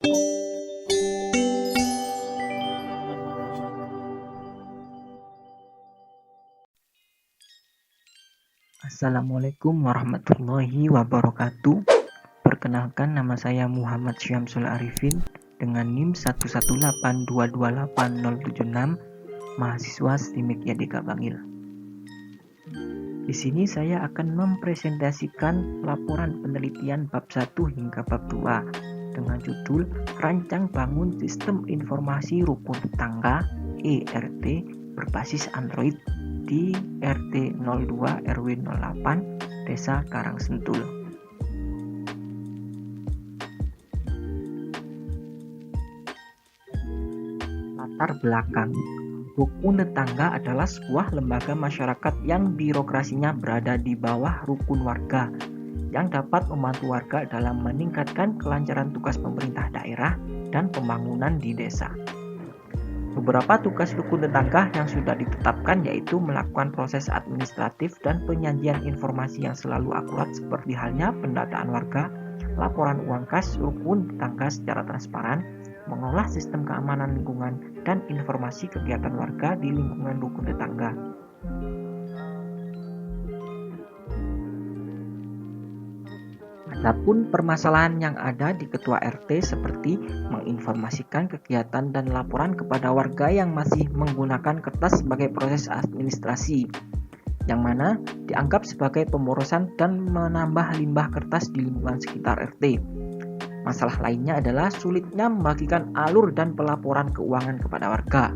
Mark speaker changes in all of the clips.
Speaker 1: Assalamualaikum warahmatullahi wabarakatuh. Perkenalkan, nama saya Muhammad Syamsul Arifin dengan NIM 118228076, mahasiswa STIMIK YDK Bangil. Di sini saya akan mempresentasikan laporan penelitian bab 1 hingga bab 2 dengan judul Rancang Bangun Sistem Informasi Rukun Tetangga (ERT) berbasis Android di RT 02 RW 08 Desa Karangsentul. Latar belakang. Rukun tetangga adalah sebuah lembaga masyarakat yang birokrasinya berada di bawah rukun warga yang dapat membantu warga dalam meningkatkan kelancaran tugas pemerintah daerah dan pembangunan di desa. Beberapa tugas rukun tetangga yang sudah ditetapkan yaitu melakukan proses administratif dan penyajian informasi yang selalu akurat seperti halnya pendataan warga, laporan uang kas rukun tetangga secara transparan, mengolah sistem keamanan lingkungan, dan informasi kegiatan warga di lingkungan rukun tetangga. Adapun permasalahan yang ada di ketua RT seperti menginformasikan kegiatan dan laporan kepada warga yang masih menggunakan kertas sebagai proses administrasi, yang mana dianggap sebagai pemborosan dan menambah limbah kertas di lingkungan sekitar RT. Masalah lainnya adalah sulitnya membagikan alur dan pelaporan keuangan kepada warga.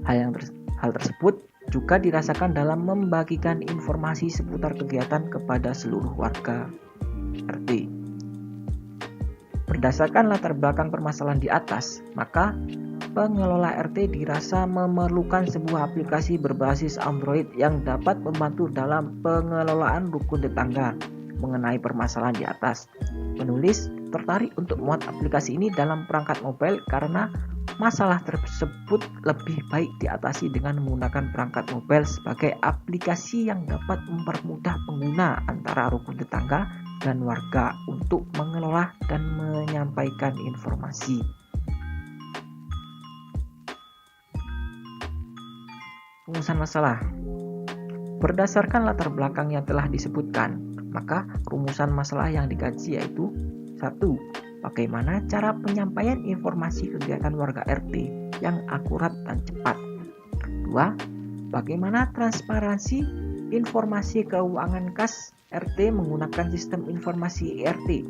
Speaker 1: Hal tersebut juga dirasakan dalam membagikan informasi seputar kegiatan kepada seluruh warga RT. Berdasarkan latar belakang permasalahan di atas, maka pengelola RT dirasa memerlukan sebuah aplikasi berbasis Android yang dapat membantu dalam pengelolaan rukun tetangga. Mengenai permasalahan di atas, penulis tertarik untuk memuat aplikasi ini dalam perangkat mobile karena masalah tersebut lebih baik diatasi dengan menggunakan perangkat mobile sebagai aplikasi yang dapat mempermudah pengguna antara rukun tetangga dan warga untuk mengelola dan menyampaikan informasi. Rumusan masalah. Berdasarkan latar belakang yang telah disebutkan, maka rumusan masalah yang dikaji yaitu 1. Bagaimana cara penyampaian informasi kegiatan warga RT yang akurat dan cepat. 2. Bagaimana transparansi informasi keuangan kas RT menggunakan sistem informasi ERT.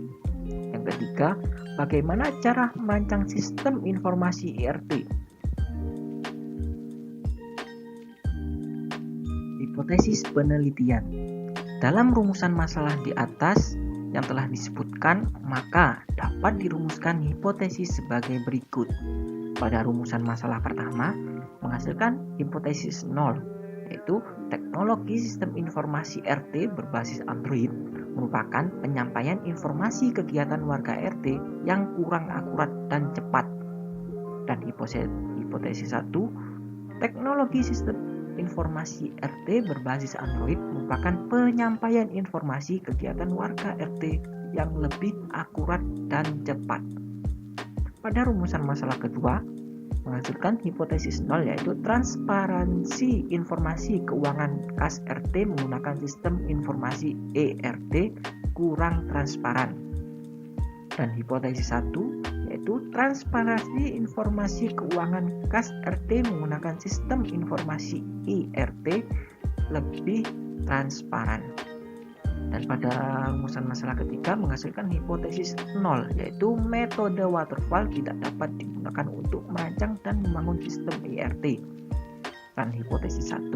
Speaker 1: Yang ketiga, bagaimana cara merancang sistem informasi ERT. Hipotesis penelitian. Dalam rumusan masalah di atas yang telah disebutkan, maka dapat dirumuskan hipotesis sebagai berikut. Pada rumusan masalah pertama, menghasilkan hipotesis 0, yaitu teknologi sistem informasi RT berbasis Android merupakan penyampaian informasi kegiatan warga RT yang kurang akurat dan cepat. Dan hipotesis 1, teknologi sistem informasi RT berbasis Android merupakan penyampaian informasi kegiatan warga RT yang lebih akurat dan cepat. Pada rumusan masalah kedua, menghasilkan hipotesis 0 yaitu transparansi informasi keuangan kas RT menggunakan sistem informasi ERT kurang transparan. Dan hipotesis 1 yaitu transparansi informasi keuangan kas RT menggunakan sistem informasi ERT lebih transparan. Dan pada rumusan masalah ketiga menghasilkan hipotesis 0 yaitu metode waterfall tidak dapat digunakan untuk merancang dan membangun sistem ERT. Dan hipotesis 1,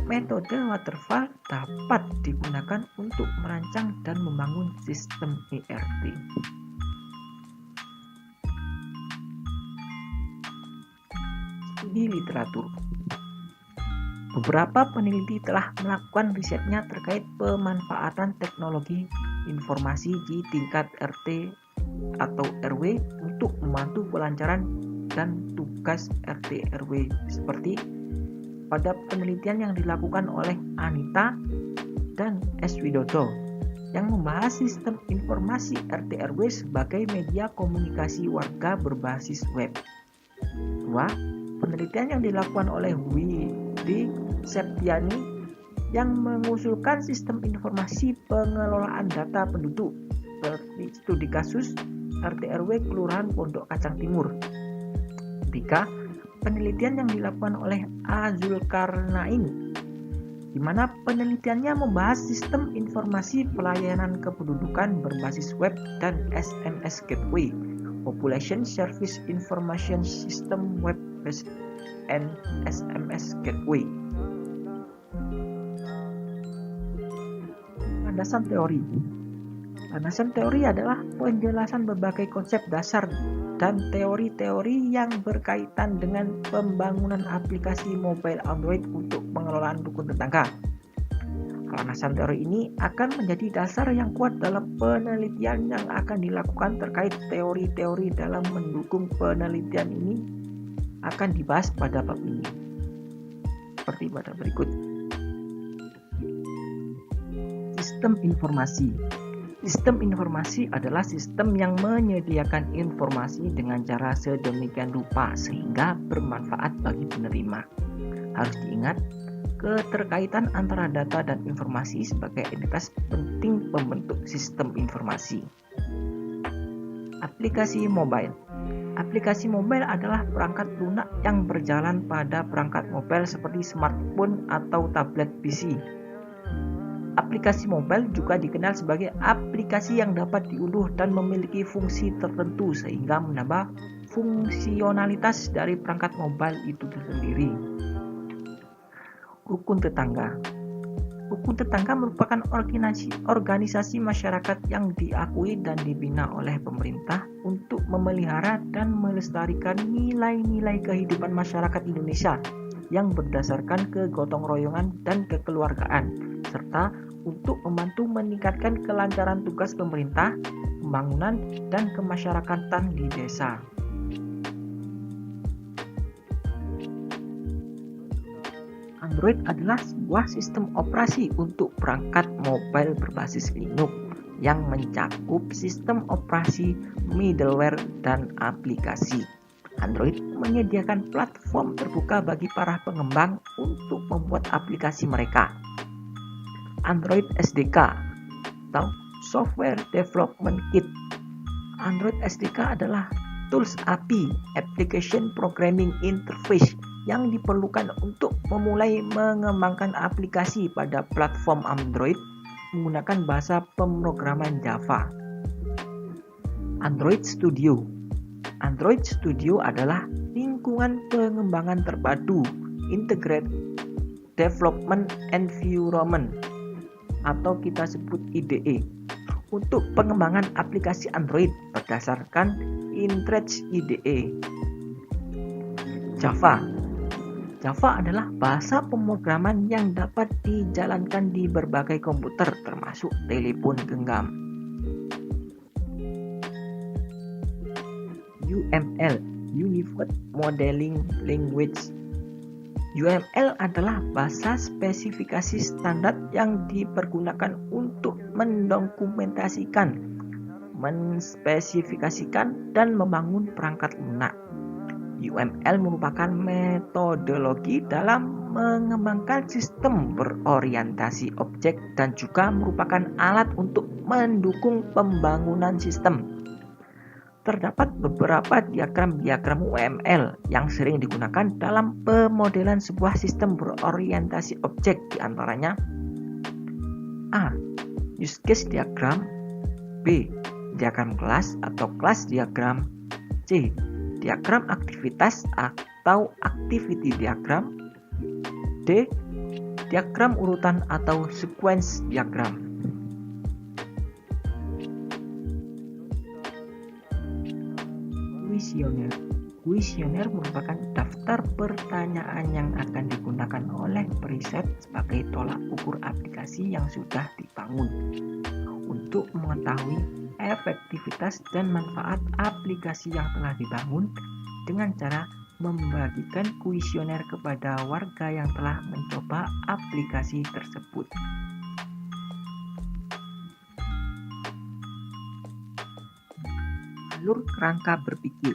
Speaker 1: metode waterfall dapat digunakan untuk merancang dan membangun sistem ERT. Studi literatur. Beberapa peneliti telah melakukan risetnya terkait pemanfaatan teknologi informasi di tingkat RT atau RW untuk membantu pelancaran dan tugas RT RW seperti pada penelitian yang dilakukan oleh Anita dan S. Widodo yang membahas sistem informasi RT RW sebagai media komunikasi warga berbasis web. 2. Penelitian yang dilakukan oleh Widi Septiani yang mengusulkan sistem informasi pengelolaan data penduduk seperti studi kasus RT RW Kelurahan Pondok Kacang Timur. 3. Penelitian yang dilakukan oleh A. Zulkarnain di mana penelitiannya membahas sistem informasi pelayanan kependudukan berbasis web dan SMS Gateway, Population Service Information System Web Based and SMS Gateway. Landasan teori. Landasan teori adalah penjelasan berbagai konsep dasar dan teori-teori yang berkaitan dengan pembangunan aplikasi mobile Android untuk pengelolaan rukun tetangga. Landasan teori ini akan menjadi dasar yang kuat dalam penelitian yang akan dilakukan terkait teori-teori dalam mendukung penelitian ini akan dibahas pada bab ini. Seperti pada berikut. Sistem informasi. Sistem informasi adalah sistem yang menyediakan informasi dengan cara sedemikian rupa sehingga bermanfaat bagi penerima. Harus diingat, keterkaitan antara data dan informasi sebagai entitas penting pembentuk sistem informasi. Aplikasi mobile. Aplikasi mobile adalah perangkat lunak yang berjalan pada perangkat mobile seperti smartphone atau tablet PC. Aplikasi mobile juga dikenal sebagai aplikasi yang dapat diunduh dan memiliki fungsi tertentu sehingga menambah fungsionalitas dari perangkat mobile itu sendiri. Rukun tetangga. Rukun tetangga merupakan organisasi masyarakat yang diakui dan dibina oleh pemerintah untuk memelihara dan melestarikan nilai-nilai kehidupan masyarakat Indonesia yang berdasarkan kegotong royongan dan kekeluargaan, serta untuk membantu meningkatkan kelancaran tugas pemerintah, pembangunan, dan kemasyarakatan di desa. Android adalah sebuah sistem operasi untuk perangkat mobile berbasis Linux yang mencakup sistem operasi, middleware, dan aplikasi. Android menyediakan platform terbuka bagi para pengembang untuk membuat aplikasi mereka. Android SDK atau Software Development Kit. Android SDK adalah tools API (Application Programming Interface) yang diperlukan untuk memulai mengembangkan aplikasi pada platform Android menggunakan bahasa pemrograman Java. Android Studio. Android Studio adalah lingkungan pengembangan terpadu Integrated Development Environment atau kita sebut IDE untuk pengembangan aplikasi Android berdasarkan Intrage IDE. Java. Java adalah bahasa pemrograman yang dapat dijalankan di berbagai komputer termasuk telepon genggam. UML, Unified Modeling Language. UML adalah bahasa spesifikasi standar yang dipergunakan untuk mendokumentasikan, menspesifikasikan, dan membangun perangkat lunak. UML merupakan metodologi dalam mengembangkan sistem berorientasi objek dan juga merupakan alat untuk mendukung pembangunan sistem. Terdapat beberapa diagram-diagram UML yang sering digunakan dalam pemodelan sebuah sistem berorientasi objek, di antaranya A. Use case diagram, B. Diagram kelas atau kelas diagram, C. Diagram aktivitas atau activity diagram, D. Diagram urutan atau sequence diagram. Kuesioner. Kuesioner merupakan daftar pertanyaan yang akan digunakan oleh periset sebagai tolak ukur aplikasi yang sudah dibangun untuk mengetahui efektivitas dan manfaat aplikasi yang telah dibangun dengan cara membagikan kuesioner kepada warga yang telah mencoba aplikasi tersebut. jalur kerangka berpikir.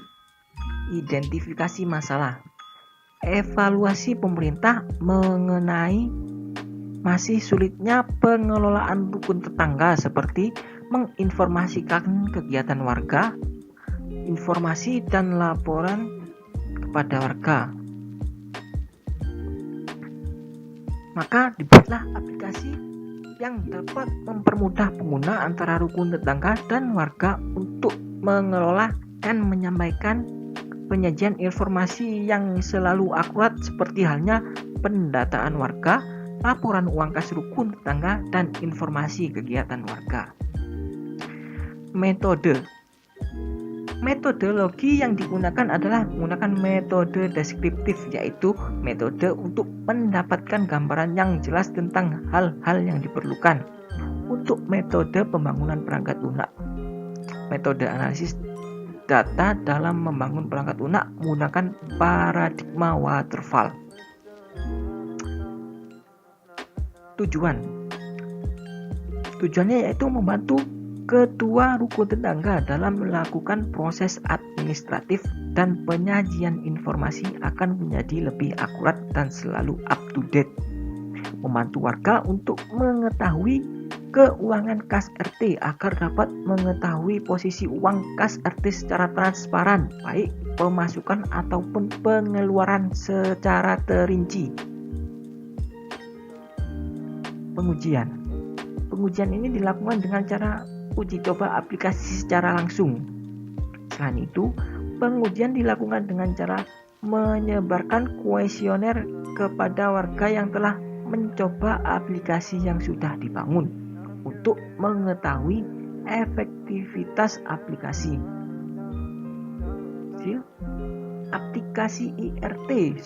Speaker 1: Identifikasi masalah. Evaluasi pemerintah mengenai masih sulitnya pengelolaan rukun tetangga seperti menginformasikan kegiatan warga, informasi dan laporan kepada warga. Maka dibuatlah aplikasi yang dapat mempermudah pengguna antara rukun tetangga dan warga untuk mengelola dan menyampaikan penyajian informasi yang selalu akurat seperti halnya pendataan warga, laporan uang kas rukun tetangga, dan informasi kegiatan warga. Metodologi yang digunakan adalah menggunakan metode deskriptif, yaitu metode untuk mendapatkan gambaran yang jelas tentang hal-hal yang diperlukan. Untuk metode pembangunan perangkat lunak, metode analisis data dalam membangun perangkat lunak menggunakan paradigma waterfall. Tujuannya yaitu membantu ketua rukun tetangga dalam melakukan proses administratif dan penyajian informasi akan menjadi lebih akurat dan selalu up to date. Membantu warga untuk mengetahui keuangan kas RT agar dapat mengetahui posisi uang kas RT secara transparan, baik pemasukan ataupun pengeluaran secara terinci. Pengujian ini dilakukan dengan cara uji coba aplikasi secara langsung. Selain itu, pengujian dilakukan dengan cara menyebarkan kuesioner kepada warga yang telah mencoba aplikasi yang sudah dibangun untuk mengetahui efektivitas aplikasi. Aplikasi IRT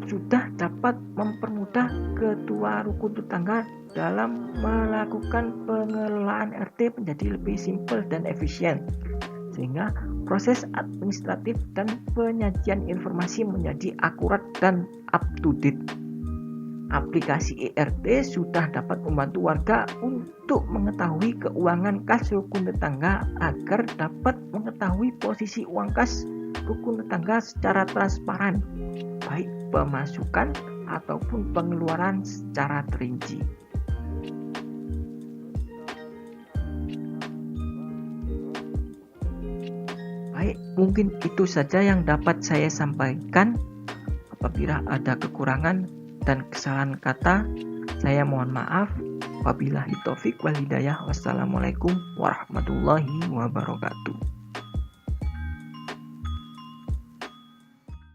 Speaker 1: sudah dapat mempermudah ketua rukun tetangga dalam melakukan pengelolaan RT menjadi lebih simpel dan efisien, sehingga proses administratif dan penyajian informasi menjadi akurat dan up to date. Aplikasi IRT sudah dapat membantu warga untuk mengetahui keuangan kas rukun tetangga agar dapat mengetahui posisi uang kas rukun tetangga secara transparan, baik pemasukan ataupun pengeluaran secara terinci. Baik, mungkin itu saja yang dapat saya sampaikan. Apabila ada kekurangan dan kesalahan kata, saya mohon maaf. Wabillahi taufik wal hidayah. Wassalamualaikum warahmatullahi wabarakatuh.